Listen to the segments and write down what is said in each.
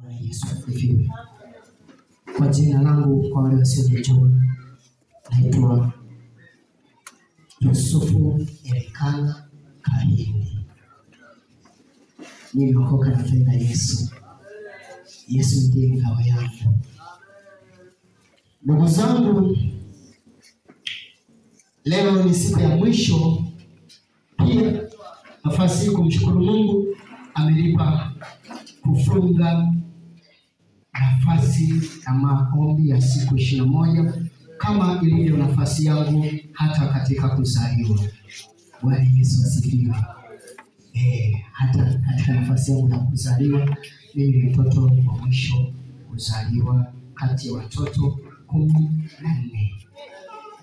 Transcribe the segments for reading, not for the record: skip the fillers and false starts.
Bwana Yesu asifiwe. Kwa jina langu kwa wale wasiojua, naitwa Yusufu Elikana Kahindi. Nimeokoka na penda Yesu. Yesu ndiye ngao yangu. Ndugu zangu, leo ni siku ya mwisho. Pia nafasi hii kumshukuru Mungu amenipa kufunga nafasi ya maombi ya siku 21 kama ilivyo nafasi yangu hata katika kuzaliwa. Bwana Yesu asifiwe. Hata katika nafasi yangu ya kuzaliwa, mimi ni mtoto wa mwisho kuzaliwa kati ya watoto 14.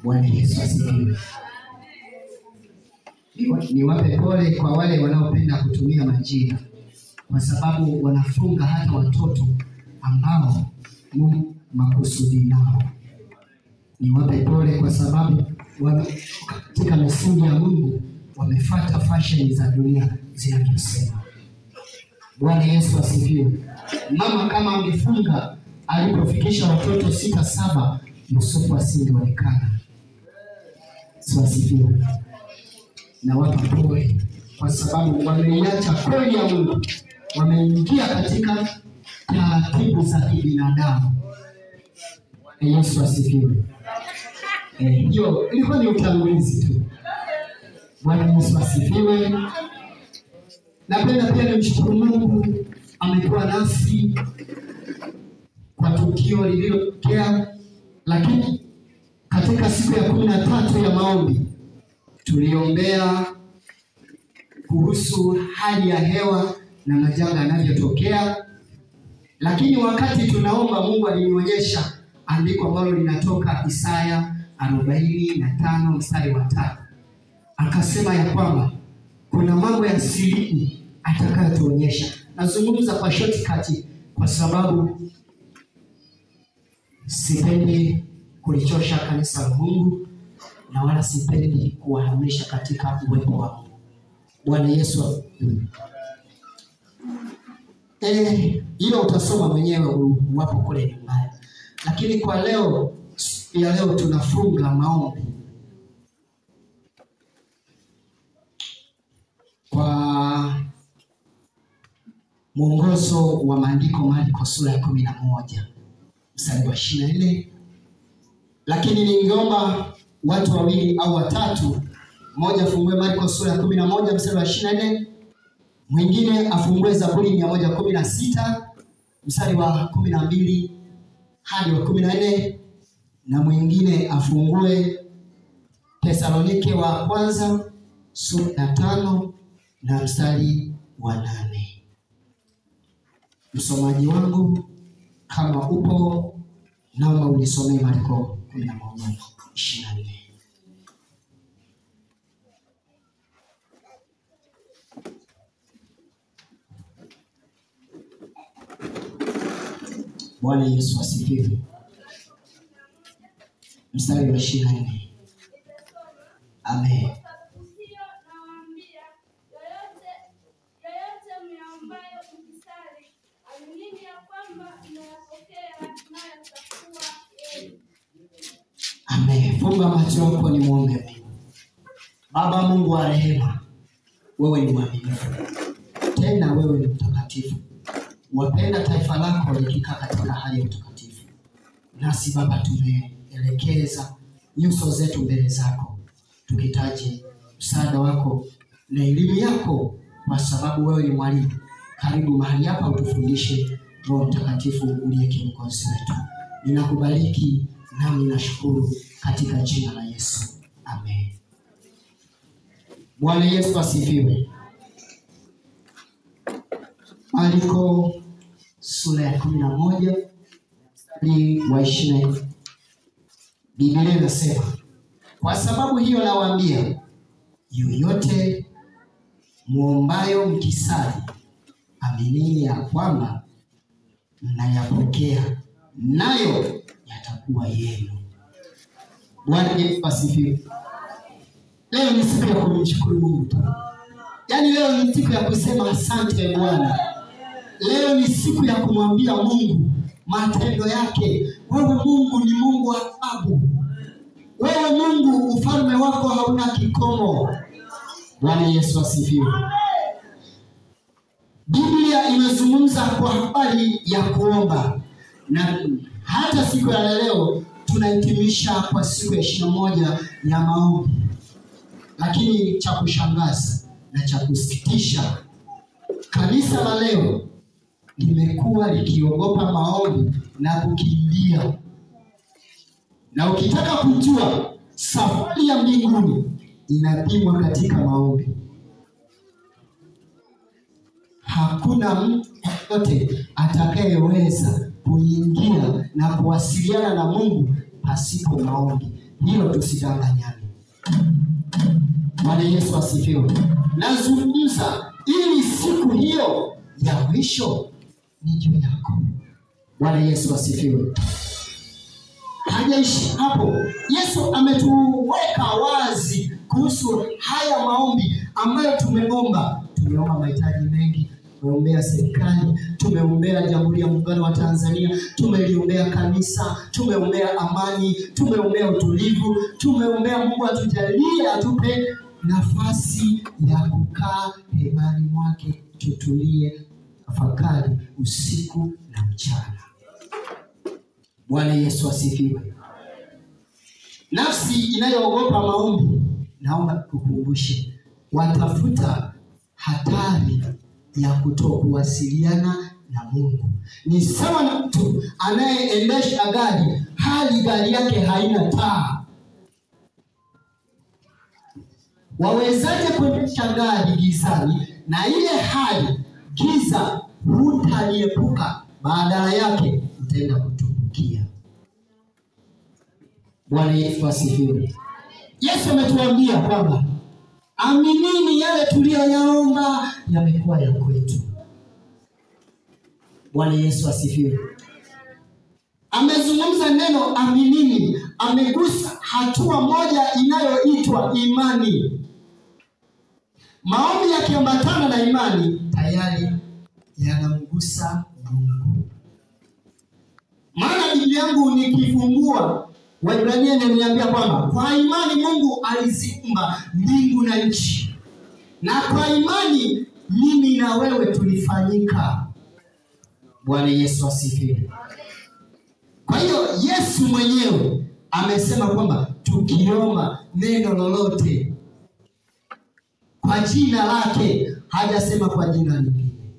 Bwana Yesu asifiwe. Niwape pole kwa wale wanaopenda kutumia majina, kwa sababu wanafunga hata watoto ambao Mungu makusudi nao. Niwape pole kwa sababu katika misingi ya Mungu wamefuata fashion za dunia zinavyosema. Bwana Yesu asifiwe. Mama kama angefunga alipofikisha watoto 6-7, Yusufu asingeonekana. Asifiwe. Na watu pole kwa sababu wameiacha kweli ya Mungu, wameingia katika taratibu za kibinadamu. Yesu asifiwe. Hiyo ilikuwa ni utangulizi tu. Bwana Yesu asifiwe. Napenda pia nimshukuru Mungu, amekuwa nasi kwa tukio lililotokea, lakini katika siku ya 13 ya maombi tuliombea kuhusu hali ya hewa na majanga yanavyotokea. Lakini wakati tunaomba, Mungu alinionyesha andiko ambalo linatoka Isaya 45 mstari wa 5. Akasema ya kwamba kuna mambo ya siri atakayotuonyesha. Nazungumza kwa shortcut kwa sababu sipendi kulichosha kanisa la Mungu na wala sipendi kuwahamisha katika uwepo wa Mungu. Bwana Yesu. Hilo utasoma mwenyewe wapo kule nyumbani. Lakini kwa leo tunafunga maombi kwa mwongozo wa maandiko, Marko sura ya 11 mstari wa 24. Lakini ningeomba watu 2 au 3, mmoja afungue Marko sura ya 11 mstari wa 24, mwingine afungue Zaburi 116 mstari wa 12 hadi wa 14, na mwingine afungue Tesalonike wa kwanza sura ya 5 na mstari wa 8. Msomaji wangu kama upo, naomba unisomee Marko 11:24. Bwana Yesu asifiwe. Mstari wa 24. Amen. Amen. Funga macho yako ni muombe Mungu. Baba Mungu wa rehema, wewe ni mwaminifu, tena wewe ni mtakatifu. Wapenda taifa lako likikaa katika hali ya utakatifu. Nasi Baba tumeelekeza nyuso zetu mbele zako, tukitaji msaada wako na elimu yako, kwa sababu wewe ni mwalimu. Karibu mahali hapa utufundishe, Roho Mtakatifu uliye kiongozi wetu. Ninakubariki nami nashukuru katika jina la Yesu. Amen. Bwana Yesu asifiwe. Marko sura ya 11 mstari wa 20. Biblia inasema, kwa sababu hiyo nawaambia, yoyote muombayo mkisali, aminini ya kwamba mnayapokea, nayo yatakuwa yenu. Bwana Yesu asifiwe. Leo ni siku ya kumshukuru Mungu. Yaani leo ni siku ya kusema asante Bwana. Leo ni siku ya kumwambia Mungu matendo yake. Wewe Mungu ni Mungu wa ajabu. Wewe Mungu ufalme wako hauna kikomo. Bwana Yesu asifiwe. Biblia inazungumza kwa habari ya kuomba, na hata siku ya leo tunahitimisha kwa siku ya 21 ya maombi. Lakini cha kushangaza na cha kusikitisha, kanisa la leo limekuwa likiogopa maombi na kukimbia. Na ukitaka kujua safari ya mbinguni inapimwa katika maombi. Hakuna mtu yote atakayeweza kuingia na kuwasiliana na Mungu pasipo maombi. Hilo tusidanganyane. Bwana Yesu asifiwe. Nazungumza ili siku hiyo ya mwisho ni juu yako. Bwana Yesu asifiwe. Hajaishi hapo. Yesu ametuweka wazi kuhusu haya maombi ambayo tumeomba. Tumeomba mahitaji mengi. Tumeombea serikali, tumeombea Jamhuri ya Muungano wa Tanzania, tumeliombea kanisa, tumeombea amani, tumeombea utulivu, tumeombea Mungu atujalie, atupe nafasi ya kukaa hemani mwake, tutulie, tafakari usiku na mchana. Bwana Yesu asifiwe. Nafsi inayoogopa maombi, naomba kukumbushe, watafuta hatari ya kutokuwasiliana na Mungu. Ni sawa na mtu anayeendesha gari, hali gari yake haina taa. Wawezaje kuendesha gari gizani na ile hali giza hutaliepuka, badala yake utaenda kutumbukia. Bwana Yesu asifiwe. Yesu ametuambia kwamba aminini yale tuliyoyaomba yamekuwa ya kwetu. Bwana Yesu asifiwe. Amezungumza neno aminini, amegusa hatua moja inayoitwa imani. Maombi yakiambatana na imani tayari yanamgusa Mungu. Maana Biblia yangu nikifungua, Waebrania inaniambia kwamba kwa imani Mungu aliziumba mbingu na nchi. Na kwa imani mimi na wewe tulifanyika. Bwana Yesu asifiwe. Kwa hiyo Yesu mwenyewe amesema kwamba tukiomba neno lolote kwa jina lake, hajasema kwa jina lingine.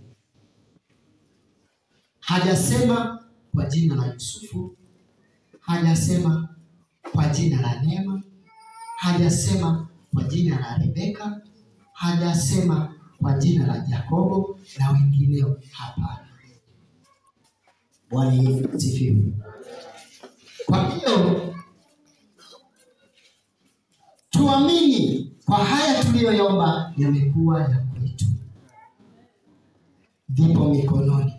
Hajasema kwa jina la Yusufu, hajasema kwa jina la Neema, hajasema kwa jina la Rebeka, hajasema kwa jina la Yakobo na wengineo. Hapana. Bwana Yesu asifiwe. Kwa hiyo tuamini kwa haya tuliyoyaomba yamekuwa ya kwetu. Vipo mikononi.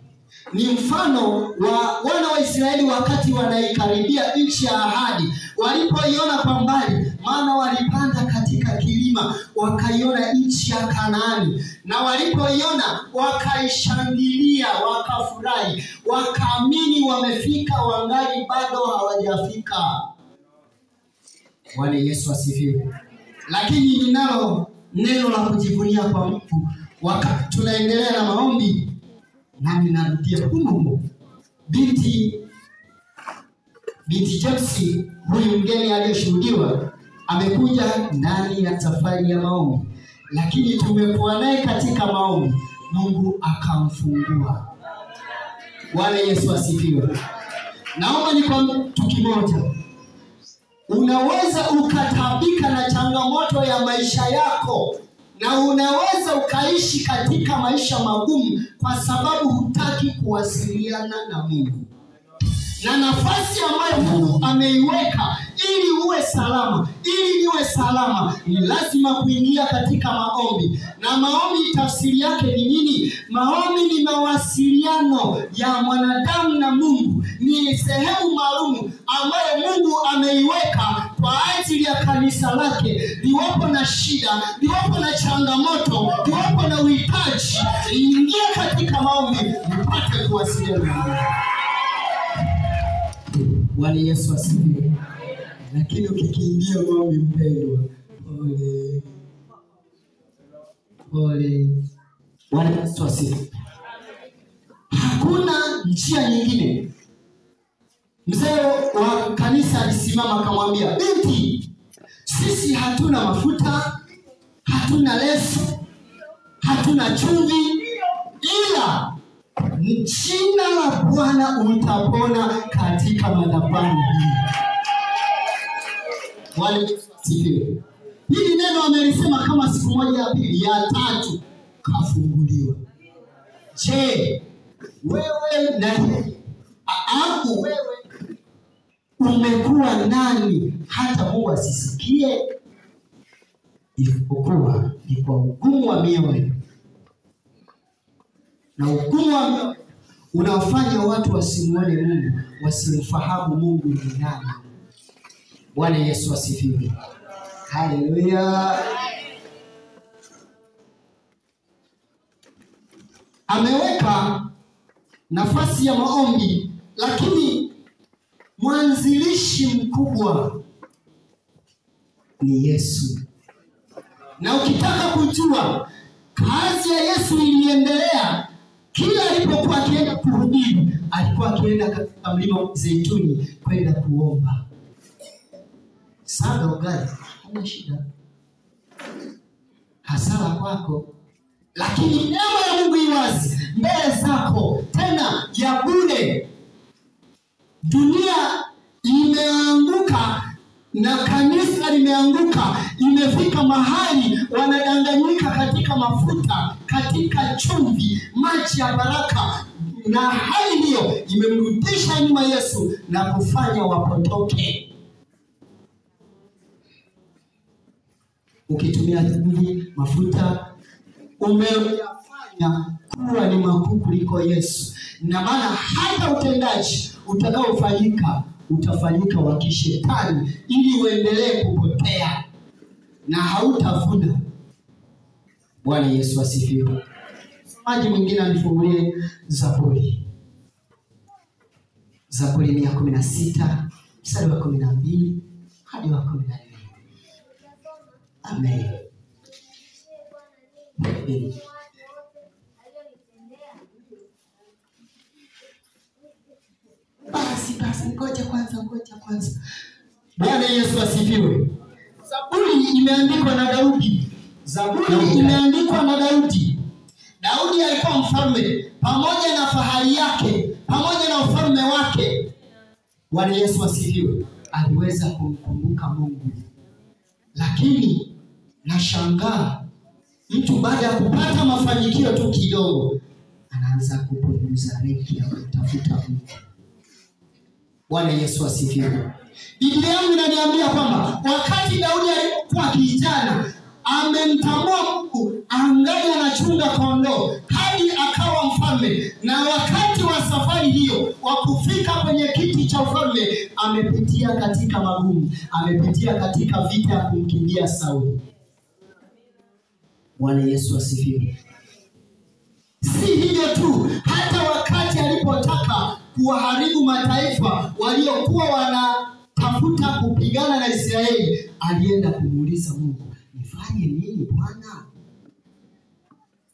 Ni mfano wa wana wa Israeli wakati wanaikaribia nchi ya ahadi. Walipoiona kwa mbali, maana walipanda katika kilima, wakaiona nchi ya Kanaani. Na walipoiona wakaishangilia, wakafurahi, wakaamini wamefika, wangali bado hawajafika. Bwana Yesu asifiwe. Lakini ninalo neno la kujivunia kwa Mungu. Wakati tunaendelea na maombi, nami narudia humo. Binti James, huyu mgeni aliyeshuhudiwa, amekuja ndani ya safari ya maombi. Lakini tumekuwa naye katika maombi, Mungu akamfungua. Bwana Yesu asifiwe. Naomba nikwambie kitu kimoja. Unaweza ukatabika na changamoto ya maisha yako, na unaweza ukaishi katika maisha magumu kwa sababu hutaki kuwasiliana na Mungu. Na nafasi ambayo Mungu ameiweka ili uwe salama, ili niwe salama, ni lazima kuingia katika maombi. Na maombi tafsiri yake ni nini? Maombi ni mawasiliano ya mwanadamu na Mungu. Ni sehemu maalum ambayo Mungu ameiweka kwa ajili ya kanisa lake. Liwapo na shida, liwapo na changamoto, liwapo na uhitaji, ingia katika maombi. maombi mpate kuwasiliana na Mungu. Bwana Yesu asifiwe. Lakini ukikimbia maombi mpendwa, pole. Bwana Yesu asifiwe. Hakuna njia nyingine. Mzee wa kanisa alisimama akamwambia, binti, sisi hatuna mafuta, hatuna leso, hatuna chumvi, ila jina la Bwana utapona katika madhabahu hii. Bwana Yesu asifiwe. Hili neno amelisema kama siku moja, ya pili, ya tatu kafunguliwa. Je, wewe na wewe umekuwa nani hata Mungu asisikie? Isipokuwa ni kwa ugumu wa mioyo. Na ugumu wa mioyo unafanya watu wasimuone Mungu, wasimfahamu Mungu ni nani. Bwana Yesu asifiwe. Haleluya. Ameweka nafasi ya maombi, lakini mwanzilishi mkubwa ni Yesu. Na ukitaka kujua kazi ya Yesu iliendelea, kila alipokuwa akienda kuhubiri, alikuwa akienda katika mlima wa Zeituni kwenda kuomba. Saga ugali, huna shida. Hasara kwako. Lakini neema ya Mungu iwazi mbele zako, tena ya bure. Dunia imeanguka na kanisa limeanguka, imefika mahali wanadanganyika katika mafuta, katika chumvi, maji ya baraka, na hali hiyo imemrudisha nyuma Yesu na kufanya wapotoke. Ukitumia chumvi, mafuta, umefanya kuwa ni makuu kuliko Yesu. Na maana hata utendaji utakaofanyika utafanyika wa kishetani, ili uendelee kupotea na hautavuna. Bwana Yesu asifiwe. Msomaji mwingine anifungulie Zaburi. Zaburi 116 mstari wa 12 hadi wa 14. Amen. Basi ngoja kwanza. Bwana Yesu asifiwe. Zaburi imeandikwa na Daudi. Daudi alikuwa mfalme, pamoja na fahari yake, pamoja na ufalme wake. Bwana Yesu asifiwe. Aliweza kumkumbuka Mungu. Lakini nashangaa, mtu baada ya kupata mafanikio tu kidogo anaanza kupunguza reki ya kutafuta Mungu. Bwana Yesu asifiwe. Biblia yangu inaniambia kwamba wakati Daudi alikuwa kijana, amemtambua Mungu, angali anachunga kondoo hadi akawa mfalme. Na wakati wa safari hiyo wa kufika kwenye kiti cha ufalme, amepitia katika magumu, amepitia katika vita ya kumkimbia Sauli. Bwana Yesu asifiwe. Si hivyo tu, hata wakati alipotaka kuwaharibu mataifa waliokuwa wanatafuta kupigana na Israeli, alienda kumuuliza Mungu, nifanye nini Bwana?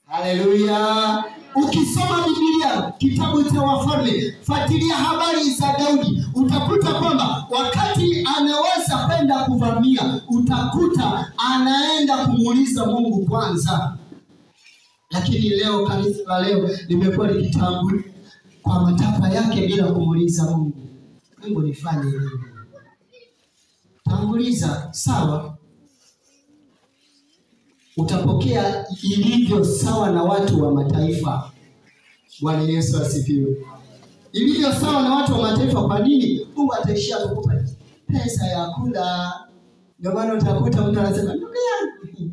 Haleluya. Ukisoma Biblia kitabu cha Wafalme, fuatilia habari za Daudi, utakuta kwamba wakati anaweza kwenda kuvamia, utakuta anaenda kumuuliza Mungu kwanza. Lakini leo kanisa la leo limekuwa likitangulia kwa matakwa yake bila kumuuliza Mungu, Mungu nifanye nini? Tanguliza, sawa, utapokea ilivyo sawa na watu wa mataifa. Bwana Yesu asifiwe. Ilivyo sawa na watu wa mataifa. Kwa nini? Mungu ataishia kukupa pesa ya kula. Ndio maana utakuta mtu anasema, ndugu yangu,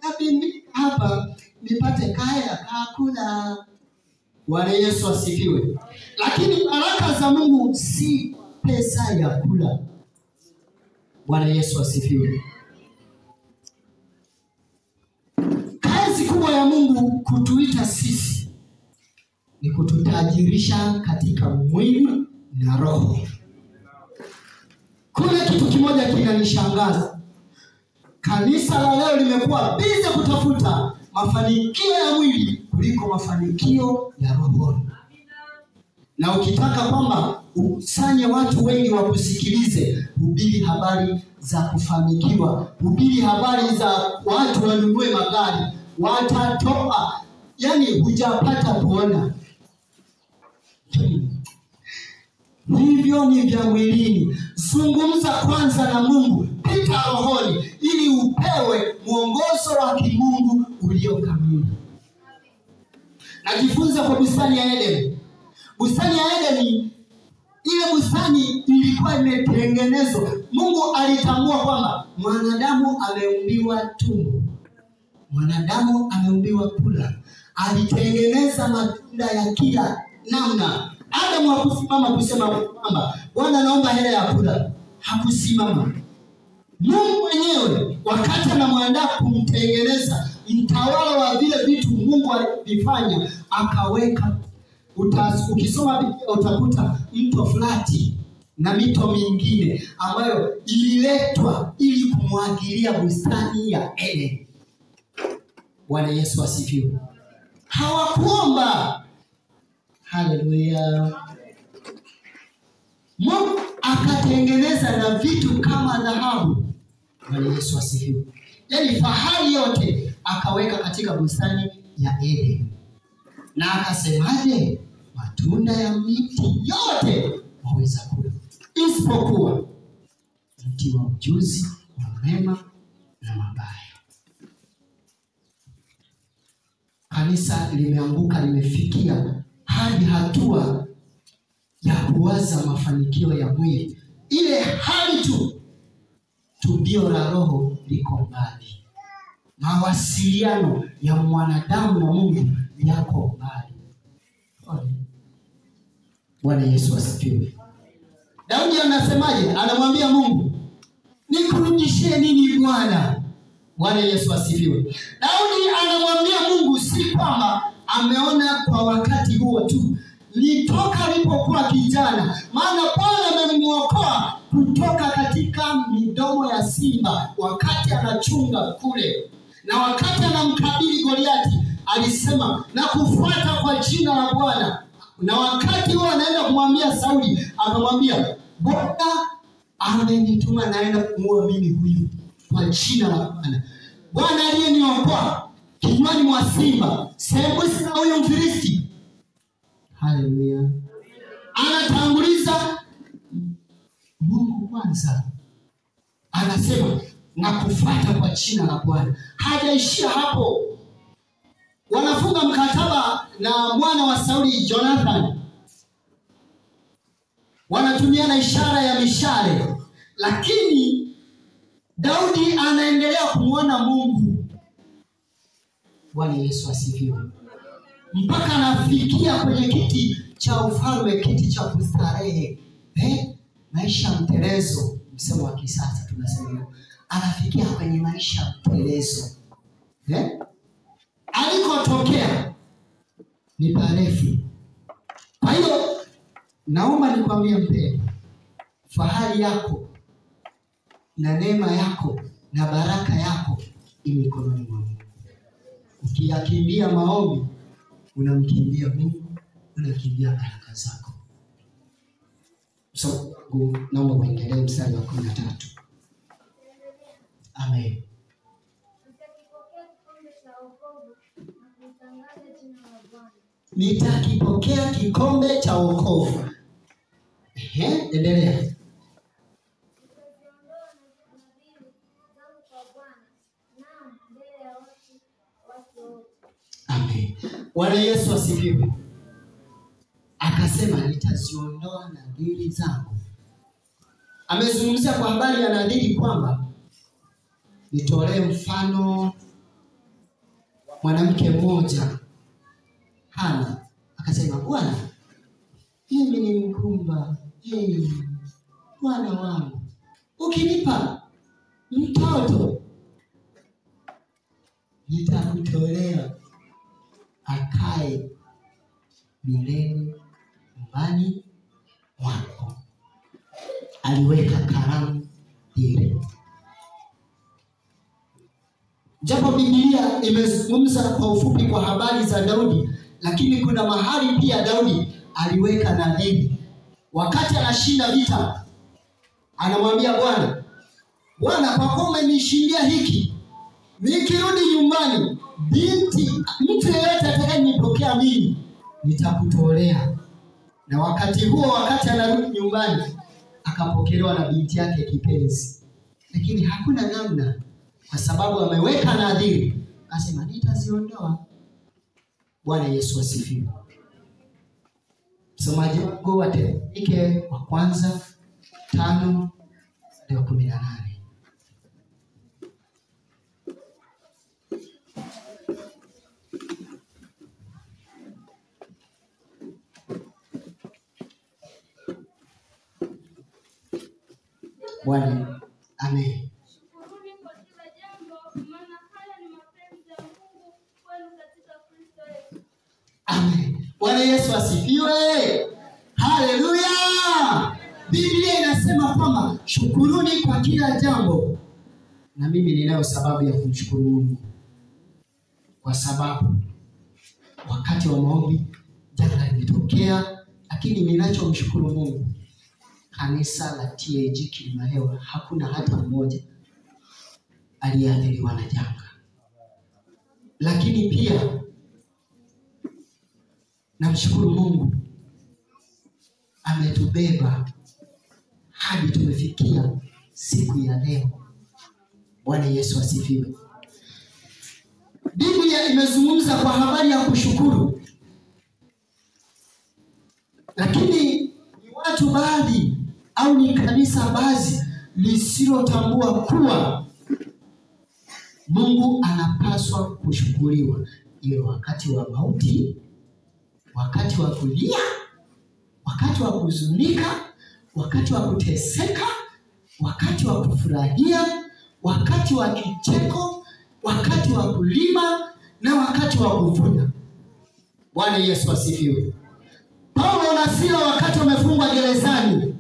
nabii hapa nipate kaya kula. Bwana Yesu asifiwe. Lakini baraka za Mungu si pesa ya kula. Bwana Yesu asifiwe. Kazi kubwa ya Mungu kutuita sisi ni kututajirisha katika mwili na roho. Kuna kitu kimoja kinanishangaza. Kanisa la leo limekuwa bize kutafuta mafanikio ya mwili kuliko mafanikio ya roho. Na ukitaka kwamba usanye watu wengi wakusikilize, hubiri habari za kufanikiwa, hubiri habari za watu wanunue magari, watatoa, yani hujapata kuona. Hivyo ni vya mwilini. Zungumza kwanza na Mungu, pita rohoni, ili upewe mwongozo wa kimungu ulio kamili. Najifunza kwa bustani ya Edeni. Bustani ya Edeni, ile bustani ilikuwa imetengenezwa. Mungu alitambua kwamba mwanadamu ameumbiwa tumbo, mwanadamu ameumbiwa kula. Alitengeneza matunda ya kila namna. Adamu hakusimama kusema kwamba Bwana naomba hela ya kula. Hakusimama. Mungu mwenyewe wakati anamwandaa kumtengeneza mtawala wa vile vitu Mungu alivifanya, akaweka. Ukisoma Biblia utakuta mto Frati na mito mingine ambayo ililetwa ili kumwagilia bustani ya Edeni. Bwana Yesu asifiwe. Hawakuomba. Haleluya. Mungu akatengeneza na vitu kama dhahabu. Bwana Yesu asifiwe. Yaani fahari yote akaweka katika bustani ya Edeni. Na akasemaje? Matunda ya miti yote waweza kula, isipokuwa mti wa ujuzi wa mema na mabaya. Kanisa limeanguka, limefikia hadi hatua ya kuwaza mafanikio ya mwili. Ile hali tu tubio la roho liko mbali. Mawasiliano ya mwanadamu na Mungu yako mbali. Bwana Yesu asifiwe. Daudi anasemaje? Anamwambia Mungu, nikurudishie nini Bwana? Bwana Yesu asifiwe. Daudi anamwambia Mungu si kwamba ameona kwa wakati huo tu, ni toka alipokuwa kijana. Maana Bwana amemuokoa kutoka katika midomo ya simba wakati anachunga kule. Na wakati anamkabili Goliati alisema na kufuata kwa jina la Bwana. Na wakati huo anaenda kumwambia Sauli, akamwambia Bwana amenituma naenda kumuua mimi huyu kwa jina la Bwana. Bwana aliyeniokoa kinywani mwa simba, sembusi na huyo Mfilisti. Haleluya. Anatanguliza Mungu kwanza. Anasema na kufuata kwa jina la Bwana. Hajaishia hapo. Wanafunga mkataba na mwana wa Sauli, Jonathan. Wanatumia na ishara ya mishale. Lakini Daudi anaendelea kumwona Mungu. Bwana Yesu asifiwe. Mpaka anafikia kwenye kiti cha ufalme, kiti cha kustarehe. Maisha mtelezo, msemo wa kisasa tunasema hivyo. Anafikia kwenye maisha mtelezo. Alikotokea ni parefu. Kwa hiyo naomba nikwambie mpendwa, fahari yako na neema yako na baraka yako imo mikononi mwa Mungu. Ukiyakimbia maombi, unamkimbia Mungu, unakimbia baraka zako. So, naomba uendelee mstari wa 13. Amen. Nitakipokea kikombe cha wokovu. Endelea. Amen. Bwana Yesu asifiwe. Akasema nitaziondoa nadhiri zangu. Amezungumzia kwa habari ya nadhiri kwamba nitolee mfano mwanamke mmoja Hana. Akasema Bwana, mimi ni mkumba. Bwana wangu, ukinipa mtoto nitakutolea akae milele nyumbani mwako. Aliweka karamu ile. Japo Biblia imezungumza kwa ufupi kwa habari za Daudi, lakini kuna mahali pia Daudi aliweka nadhiri. Wakati anashinda vita, anamwambia Bwana, Bwana, kwa kuwa umenishindia hiki, nikirudi nyumbani, mtu yeyote atakayenipokea mimi, nitakutolea. Na wakati huo, wakati anarudi nyumbani, akapokelewa na binti yake kipenzi. Lakini hakuna namna, kwa sababu ameweka nadhiri, akasema nitaziondoa. Bwana Yesu asifiwe. Msomaji wangu wa Wathesalonike wa kwanza 5:18. Bwana, amen. Shukuruni kwa kila jambo, maana haya ni mapenzi ya Mungu kwenu katika Kristo Yesu. Amen. Bwana Yesu asifiwe. Haleluya. Biblia inasema kwamba shukuruni kwa kila jambo. Na mimi ninayo sababu ya kumshukuru Mungu. Kwa sababu wakati wa maombi janga limetokea, lakini ninachomshukuru Mungu, kanisa la TAG Kilimahewa hakuna hata mmoja aliyeathiriwa na janga. Lakini pia namshukuru Mungu, ametubeba hadi tumefikia siku ya leo. Bwana Yesu asifiwe. Biblia imezungumza kwa habari ya kushukuru, lakini ni watu baadhi au ni kanisa baadhi lisilotambua kuwa Mungu anapaswa kushukuriwa, iwe wakati wa mauti, wakati wa kulia, wakati wa kuhuzunika, wakati wa kuteseka, wakati wa kufurahia, wakati wa kicheko, wakati wa kulima na wakati wa kuvuna. Bwana Yesu asifiwe. Paulo na Sila wakati wamefungwa gerezani,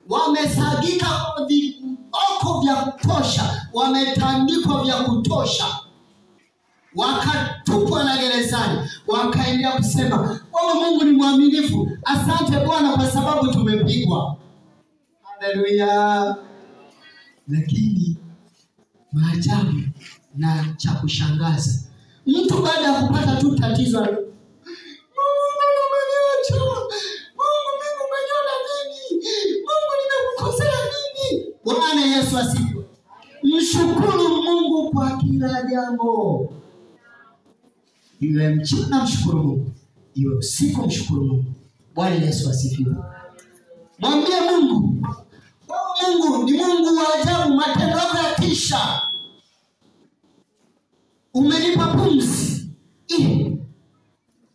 wamesagika viboko vya kutosha, wametandikwa vya kutosha, wakatupwa na gerezani, wakaendelea kusema, "Oh, Mungu ni mwaminifu. Asante Bwana kwa sababu tumepigwa." Haleluya. Lakini maajabu na cha kushangaza, mtu baada ya kupata tu tatizo, Mungu umeniacha, Mungu mimi umeniona nini, Mungu nimekukosea nini? Bwana Yesu asifiwe. Mshukuru Mungu kwa kila jambo. Iwe mchana mshukuru Mungu, iwe usiku mshukuru Mungu. Bwana Yesu asifiwe. Mwambie Mungu, Mungu ni Mungu wa ajabu, matendo yako yatisha. Umenipa pumzi,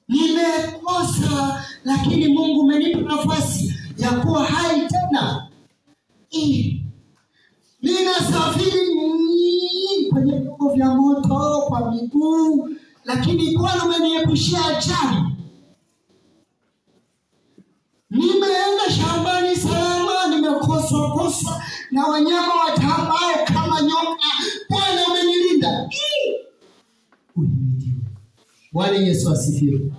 nimekosa, lakini Mungu umenipa nafasi ya kuwa hai tena. Ninasafiri kwenye vyombo vya moto kwa miguu, lakini Bwana umeniepushia ajali. Nimeenda shambani salama, nimekoswa na wanyama watambao kama nyoka. Bwana umenilinda. Bwana Yesu asifiwe.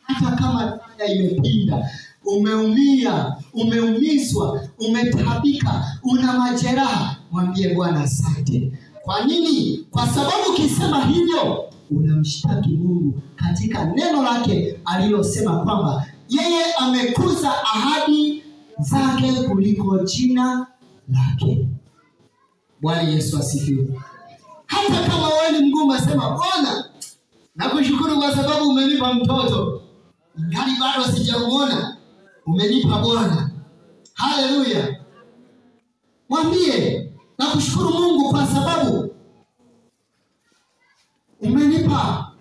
Hata kama dada imepinda, umeumia, umeumizwa, umetaabika, una majeraha, mwambie Bwana asante. Kwa nini? Kwa sababu ukisema hivyo unamshtaki Mungu katika neno lake alilosema kwamba yeye amekuza ahadi zake kuliko jina lake. Bwana Yesu asifiwe. Hata kama wewe ni mgumu, sema, Bwana nakushukuru kwa sababu umenipa mtoto, ingali bado sijamuona, umenipa Bwana. Haleluya. Mwambie nakushukuru Mungu kwa sababu umenipa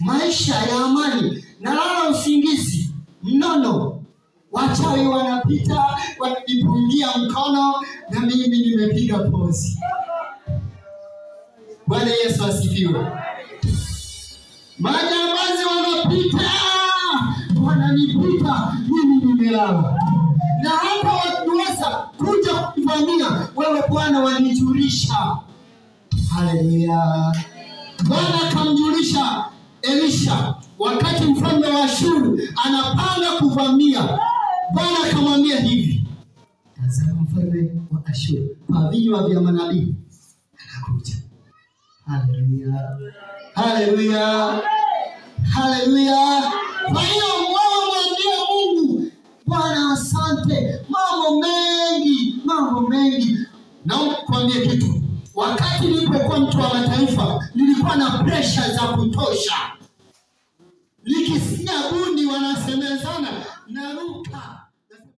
maisha ya amani, nalala usingizi mnono. Wachawi wanapita, wananipungia mkono, na mimi nimepiga pozi. Bwana Yesu asifiwe. Majambazi wanapita, wananipita, mimi nimelala. Na hata wakiweza kuja kuvamia, wewe Bwana wanijulisha. Haleluya. Bwana akamjulisha Elisha wakati mfalme wa Ashuru anapanga kuvamia. Bwana akamwambia hivi, tazama mfalme wa Ashuru kwa vinywa vya manabii anakuja. Haleluya. Haleluya. Haleluya. Kwa hiyo mwambie Mungu, Bwana asante. Mambo mengi. Naomba kuambia kitu. Wakati nilipokuwa mtu wa mataifa, nilikuwa na pressure za kutosha. Nikisikia bundi wanasemezana, naruka.